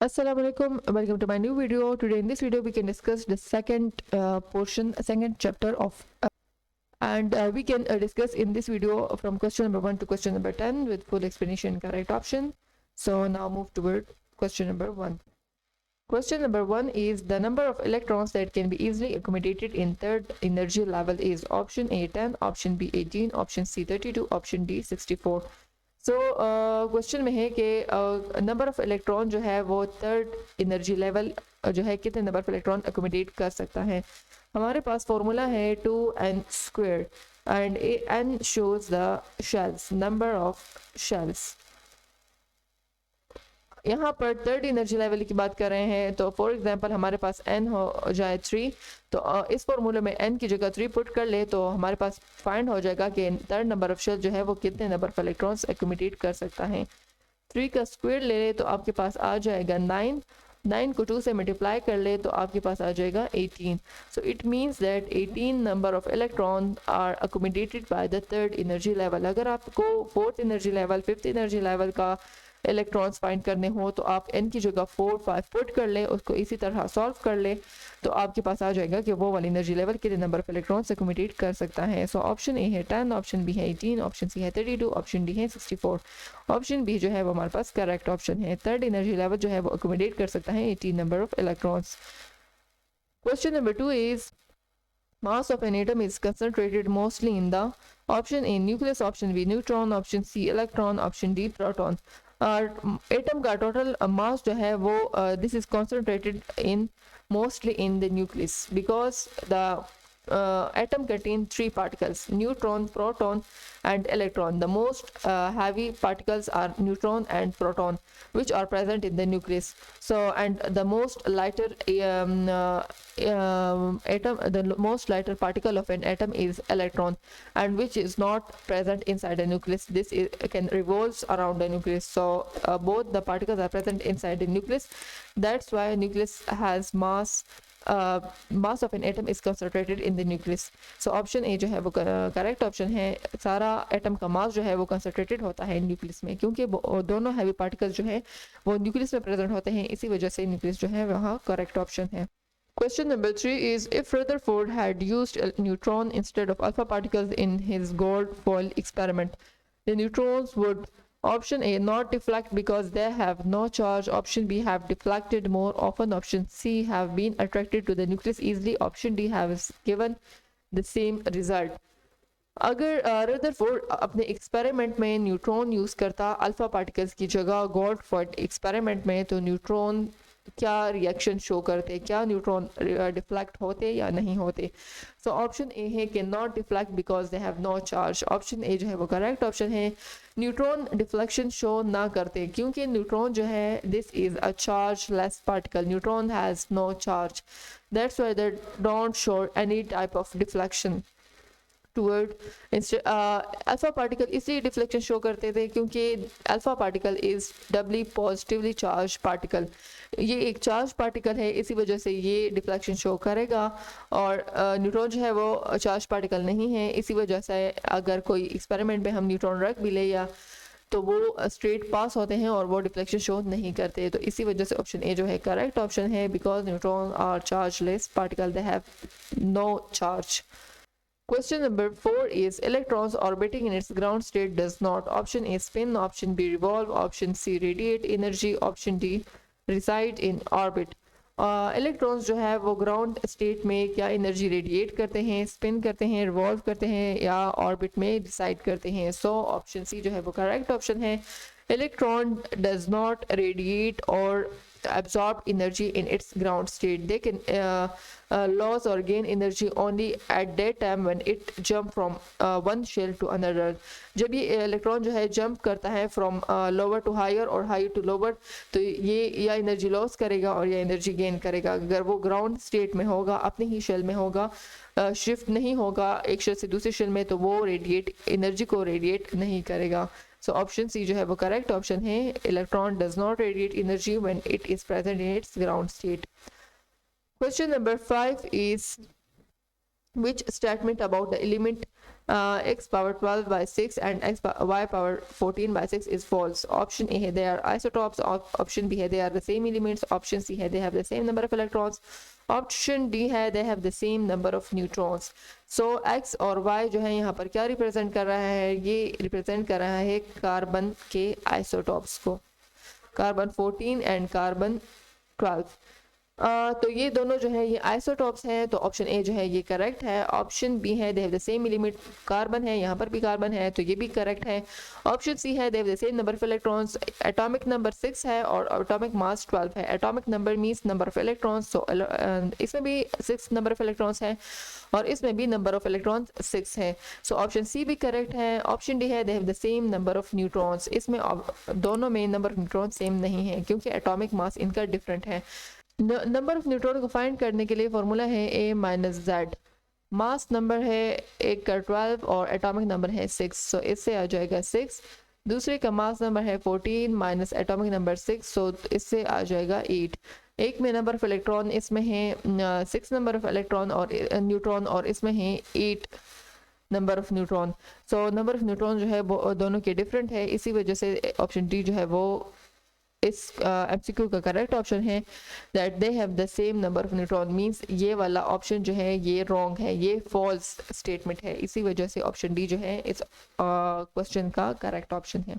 Assalamualaikum, welcome to my new video. Today in this video we can discuss the second chapter of and we can discuss in this video from question number 1 to question number 10 with full explanation correct option. So now move toward question number 1. Question number 1 is the number of electrons that can be easily accommodated in third energy level is option A 10, option B 18, option C 32, option D 64. So question में है कि number of electron जो है वो third energy level जो है कितने number of electron accommodate कर सकता है. हमारे पास फॉर्मूला है 2n² and n shows the shells, number of shells. यहाँ पर थर्ड एनर्जी लेवल की बात कर रहे हैं तो फॉर एग्जांपल हमारे पास n हो जाए 3 तो इस फॉर्मूले में n की जगह 3 पुट कर ले तो हमारे पास फाइंड हो जाएगा कि थर्ड नंबर ऑफ शेल जो है वो कितने नंबर ऑफ इलेक्ट्रॉन्स एक्यूमुलेट कर सकता है. 3 का स्क्वायर ले ले तो आपके पास आ जाएगा 9. 9 को 2 से मल्टीप्लाई कर ले तो आपके पास आ जाएगा 18. So it means that 18 number of electron are accommodated by the third energy level. अगर आपको fourth energy level, fifth energy level का इलेक्ट्रॉन्स फाइंड करने हो तो आप n की जगह 4 5 पुट कर ले, उसको इसी तरह सॉल्व कर ले तो आपके पास आ जाएगा कि वो वाली एनर्जी लेवल कितने नंबर ऑफ इलेक्ट्रॉन्स अकोमोडेट कर सकता है. सो ऑप्शन ए है 10, ऑप्शन बी है 18, ऑप्शन सी है 32, ऑप्शन डी है 64. ऑप्शन बी जो है वो हमारे पास करेक्ट ऑप्शन है. थर्ड एनर्जी लेवल जो है वो अकोमोडेट कर सकता है 18 number of electrons. Question number 2 is mass of an atom is concentrated mostly in the option A nucleus, option B neutron, option C electron, option D proton. Atom का total mass जो है वो this is concentrated in mostly in the nucleus because the atom contain 3 particles: neutron, proton and electron. The most heavy particles are neutron and proton, which are present in the nucleus. So and the most lighter the most lighter particle of an atom is electron, and which is not present inside the nucleus. This can revolves around the nucleus. So both the particles are present inside the nucleus. That's why nucleus has mass of an atom is concentrated in the nucleus. So option A जो है वो correct option है. सारा atom का मास जो है वो concentrated होता है न्यूक्लियस में क्योंकि दोनों हैवी पार्टिकल्स जो है वो न्यूक्लियस में प्रेजेंट होते हैं, इसी वजह से न्यूक्लियस जो है वहाँ करेक्ट ऑप्शन है. Question number 3 is if Rutherford had used a neutron instead of alpha particles in his gold foil experiment, the neutrons would option A not deflect because they have no charge, option B have deflected more often, option C have been attracted to the nucleus easily, option D have given the same result. अगर Rutherford अपने experiment में neutron use करता alpha particles की जगह God Ford experiment में तो neutron क्या reaction show करते, क्या न्यूट्रॉन डिफ्लेक्ट होते या नहीं होते. सो ऑप्शन ए है कि not deflect because they have no charge. Option A जो है वो करेक्ट ऑप्शन है. न्यूट्रॉन डिफ्लेक्शन शो ना करते क्योंकि न्यूट्रॉन जो है this is a chargeless particle. Neutron has no charge, that's why they don't show any type of deflection toward. Alpha particle इसलिए डिफ्लेक्शन शो करते थे क्योंकि alpha particle is doubly positively charge particle. ये एक charge particle है, इसी वजह से ये डिफ्लेक्शन शो करेगा. और न्यूट्रॉन जो है वो चार्ज पार्टिकल नहीं है, इसी वजह से अगर कोई एक्सपेरिमेंट में हम न्यूट्रॉन रख भी ले या तो वो स्ट्रेट पास होते हैं और वो डिफ्लेक्शन शो नहीं करते. तो इसी वजह से ऑप्शन ए जो है करेक्ट ऑप्शन है because neutron are chargeless particle, they have no charge. Question number 4 is electrons orbiting in its ground state does not. Option A spin, option B revolve, option C radiate energy, option D reside in orbit. Electrons जो है वो ground state में क्या energy radiate करते हैं, spin करते हैं, revolve करते हैं या ऑर्बिट में डिसाइड करते हैं. सो ऑप्शन सी जो है वो करेक्ट ऑप्शन है. इलेक्ट्रॉन डज नॉट रेडिएट और absorb energy in its ground state. They can lose or gain energy only at that time when it jump from one shell to another. जब ये electron जो है jump करता है from lower to hire और higher to lower तो ये या एनर्जी लॉस करेगा और या एनर्जी गेन करेगा. अगर वो ग्राउंड स्टेट में होगा, अपने ही शेल में होगा, शिफ्ट नहीं होगा एक शेल से दूसरे शेल में, तो वो रेडिएट एनर्जी को रेडिएट नहीं करेगा. सो ऑप्शन सी जो है वो करेक्ट ऑप्शन है. Electron does not radiate energy when it is present in its ground state. Question number 5 is which statement about the element x power 12 by 6 and y power 14 by 6 is false. Option A है they are isotopes. Option B है they are the same elements. Option C है they have the same number of electrons. Option D है they have the same number of neutrons. So x और y जो है यहाँ पर क्या represent कर रहा है, ये रिप्रेजेंट कर रहा है कार्बन के आइसोटॉप्स को, कार्बन 14 एंड कार्बन 12। तो ये दोनों जो है ये आइसोटॉप्स हैं, तो ऑप्शन ए जो है ये करेक्ट है। ऑप्शन बी है they have the same element, carbon है, यहाँ पर भी कार्बन है, तो ये भी करेक्ट है। ऑप्शन सी है they have the same number of electrons, atomic number 6 है और एटॉमिक मास 12 है। Atomic number means number of electrons, तो इसमें भी 6 नंबर ऑफ इलेक्ट्रॉन्स है और इसमें भी नंबर ऑफ इलेक्ट्रॉन्स 6 है। सो ऑप्शन सी भी करेक्ट है। ऑप्शन डी है they have the same number of neutrons, इसमें दोनों में नंबर ऑफ न्यूट्रॉन सेम नहीं है क्योंकि एटॉमिक मास इनका डिफरेंट है। नंबर ऑफ न्यूट्रॉन को फाइंड करने के लिए फॉर्मूला है a minus Z. Mass number है एक का 12 और एटॉमिक नंबर है 6, सो इससे आ जाएगा 6। दूसरे का मास नंबर है 14 माइनस एटॉमिक नंबर 6, सो इससे आ जाएगा 8। एक में नंबर ऑफ इलेक्ट्रॉन इसमें है 6 नंबर ऑफ इलेक्ट्रॉन और न्यूट्रॉन और इसमें है 8 number of neutron. So number of neutron जो है वो दोनों के डिफरेंट है, इसी वजह से ऑप्शन डी जो है वो इस एमसीक्यू का करेक्ट ऑप्शन है। That they have the same number of neutron means ये वाला ऑप्शन जो है ये रॉन्ग है, ये फॉल्स स्टेटमेंट है, इसी वजह से ऑप्शन डी जो है इस क्वेश्चन का करेक्ट ऑप्शन है।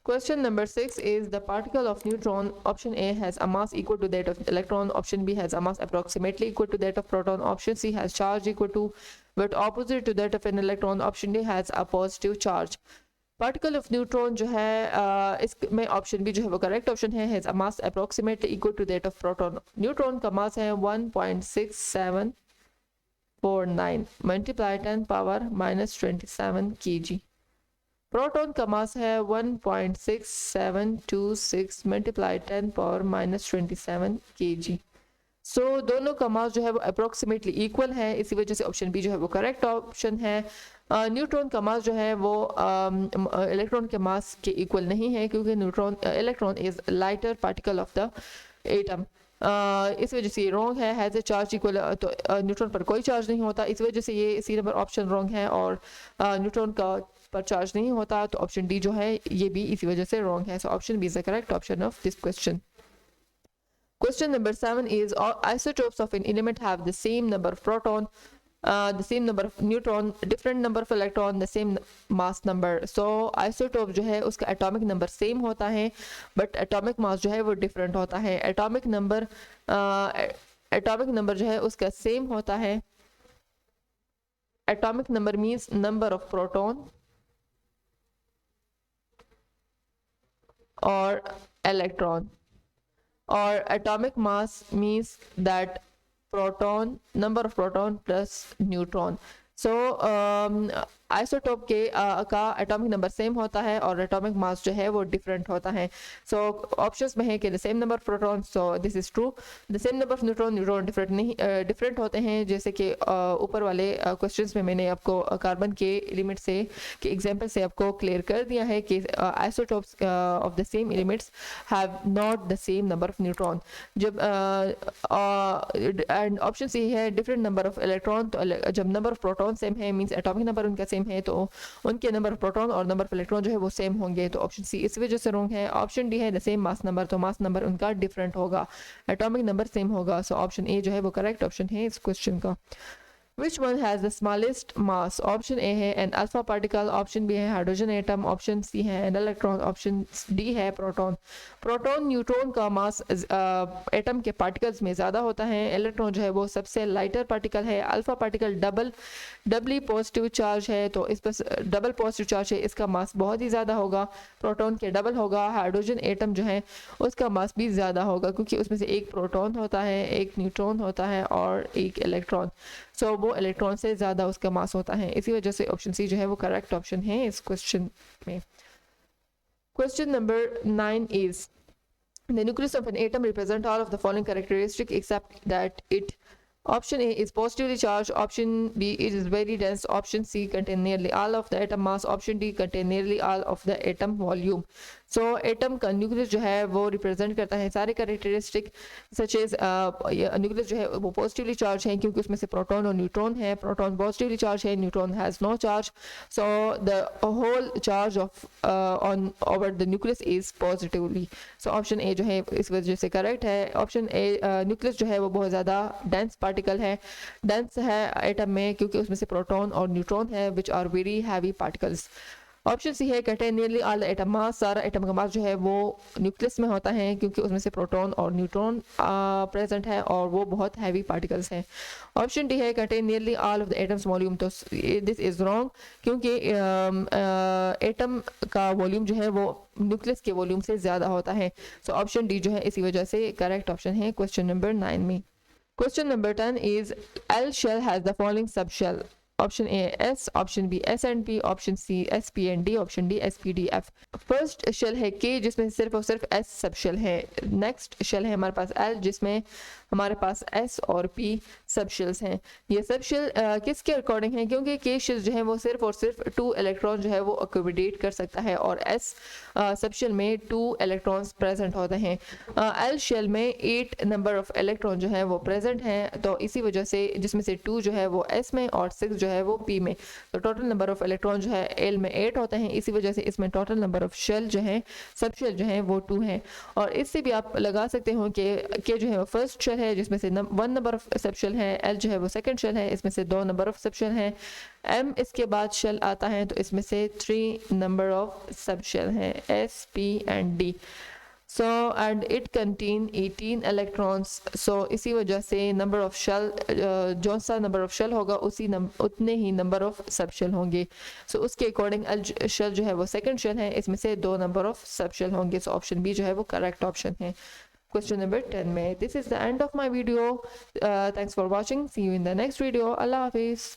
Question number 6 is the particle of neutron. Option A has a mass equal to that of electron. Option B has a mass approximately equal to that of proton. Option C has charge equal to but opposite to that of an electron. Option D has a positive charge. Particle of neutron जो है इसमें option B जो है वो correct option है, has a mass approximately equal to that of proton. Neutron का mass है 1.6749 multiply 10 power -27 kg। Proton का मास है 1.6726 मल्टीप्लाई 10 पावर -27 kg। सो दोनों का मास जो है वो अप्रोक्सीमेटली इक्वल है, इसी वजह से ऑप्शन बी जो है वो करेक्ट ऑप्शन है। न्यूट्रॉन का मास जो है वो इलेक्ट्रॉन के मास के इक्वल नहीं है क्योंकि neutron electron is lighter particle of the atom, इस वजह से ये रॉन्ग है। हैज़ ए चार्ज इक्वल, तो न्यूट्रॉन पर कोई चार्ज नहीं होता, इस वजह से ये सी नंबर ऑप्शन रॉन्ग है और न्यूट्रॉन का पर चार्ज नहीं होता, तो ऑप्शन डी जो है ये भी इसी वजह से रॉन्ग है। So option B is the correct option of this question. Question number 7 is all isotopes of an element have the same number of proton, the same number of neutron, different number of electron, the same mass number. So isotope जो है उसका atomic number same होता है but atomic mass जो है वो different होता है। atomic number जो है उसका same होता है। atomic number means number of proton or electron, or atomic mass means that proton, number of proton plus neutron. So isotope के का एटॉमिक नंबर सेम होता है और एटॉमिक मास जो है वो डिफरेंट होता है। सो ऑप्शंस में है कि the same number of proton, so this is true. The same number of neutron, neutron different नहीं डिफरेंट होते हैं, जैसे कि ऊपर वाले क्वेश्चंस में मैंने आपको कार्बन के एलिमेंट से के एग्जांपल से आपको क्लियर कर दिया है कि isotopes of the same elements have not the same number of neutron. जब एंड ऑप्शन सी है डिफरेंट नंबर ऑफ इलेक्ट्रॉन, तो जब नंबर ऑफ प्रोटॉन सेम है मींस एटॉमिक नंबर उनका सेम है तो उनके नंबर ऑफ प्रोटॉन और नंबर ऑफ इलेक्ट्रॉन जो है वो सेम होंगे, तो ऑप्शन सी इस वजह से रॉन्ग है। ऑप्शन डी है द सेम मास नंबर, तो मास नंबर उनका डिफरेंट होगा, एटॉमिक नंबर सेम होगा। सो ऑप्शन ए जो है वो करेक्ट ऑप्शन है इस क्वेश्चन का। Which one has the smallest mass? Option A है an alpha particle, option B है hydrogen atom, option C है an electron, option D है proton। प्रोटॉन न्यूट्रॉन का मास एटम के पार्टिकल्स में ज़्यादा होता है, इलेक्ट्रॉन जो है वो सबसे लाइटर पार्टिकल है, अल्फा पार्टिकल डबली पॉजिटिव चार्ज है, तो इस पर डबल पॉजिटिव चार्ज है, इसका मास बहुत ही ज़्यादा होगा, प्रोटॉन के डबल होगा। हाइड्रोजन एटम जो है उसका मास भी ज़्यादा होगा क्योंकि उसमें से एक प्रोटॉन होता है, एक न्यूट्रॉन होता है और एक इलेक्ट्रॉन, सो वो इलेक्ट्रॉन से ज़्यादा उसका मास होता है, इसी वजह से ऑप्शन सी जो है वो करेक्ट ऑप्शन है इस क्वेश्चन में। Question number 9 is the nucleus of an atom represent all of the following characteristics except that it option A is positively charged, option B it is very dense, option C contain nearly all of the atom mass, option D contain nearly all of the atom volume. So atom का nucleus जो है वो represent करता है सारे characteristic, such as nucleus जो है वो पॉजिटिवली चार्ज है क्योंकि उसमें से प्रोटॉन और न्यूट्रॉन है, प्रोटॉन पॉजिटिवली चार्ज है, neutron has no charge, so the whole charge of on over the nucleus is positively. So option A जो है इस वजह से करेक्ट है। ऑप्शन ए, न्यूक्लियस जो है वो बहुत ज़्यादा डेंस पार्टिकल है, डेंस है एटम में क्योंकि उसमें से प्रोटॉन और न्यूट्रॉन है which are very heavy particles. Option C है contain nearly all the atom mass, सारा एटम का मास जो है वो न्यूक्लियस में होता है क्योंकि उसमें से प्रोटॉन और न्यूट्रॉन प्रेजेंट है और वो बहुत हैवी पार्टिकल्स हैं। ऑप्शन डी है contain nearly all of the atoms volume, तो दिस इज रॉन्ग क्योंकि एटम का वॉल्यूम जो है वो न्यूक्लियस के वॉल्यूम से ज़्यादा होता है। सो ऑप्शन डी जो है इसी वजह से करेक्ट ऑप्शन है क्वेश्चन नंबर 9 में। Question number 10 is L shell has the following subshell. Option A S, option B S and P, option C S P and D, option D S P D F. First shell है K जिसमें सिर्फ और सिर्फ S सब shell है। Next shell है हमारे पास L जिसमें हमारे पास S और P सब शेल्स हैं। ये सब शेल किसके अकॉर्डिंग है, क्योंकि K शेल जो है वो सिर्फ और सिर्फ 2 इलेक्ट्रॉन जो है वो अकोमोडेट कर सकता है और S सब शेल में 2 इलेक्ट्रॉन्स प्रेजेंट होते हैं। L शेल में 8 नंबर ऑफ इलेक्ट्रॉन जो है वो प्रेजेंट हैं, तो इसी वजह से जिसमें से 2 जो है वो S में और 6 जो है वो P में, तो टोटल नंबर ऑफ इलेक्ट्रॉन जो है L में 8 होते हैं। इसी वजह से इसमें टोटल नंबर ऑफ शेल जो है सब शेल जो है वो 2 हैं। और इससे भी आप लगा सकते हो कि जो है वो फर्स्ट शेल है जिसमें से 1 नंबर ऑफ सब शेल है, L जो है वो सेकंड शेल है इसमें से 2 नंबर ऑफ सब शेल हैं, M इसके बाद शेल आता है तो इसमें से 3 नंबर ऑफ सब शेल हैं S, P and D। So and it contain 18 electrons. So इसी वजह से नंबर ऑफ शेल जो सा नंबर ऑफ शेल होगा उतने ही नंबर ऑफ सब शेल होंगे। सो उसके अकॉर्डिंग शेल जो है वो सेकंड शेल है, इसमें से 2 नंबर ऑफ सब शेल होंगे। सो ऑप्शन बी जो है वो करेक्ट ऑप्शन है क्वेश्चन नंबर 10 में। This is the end of my video, thanks for watching, see you in the next video, Allah हाफिज़।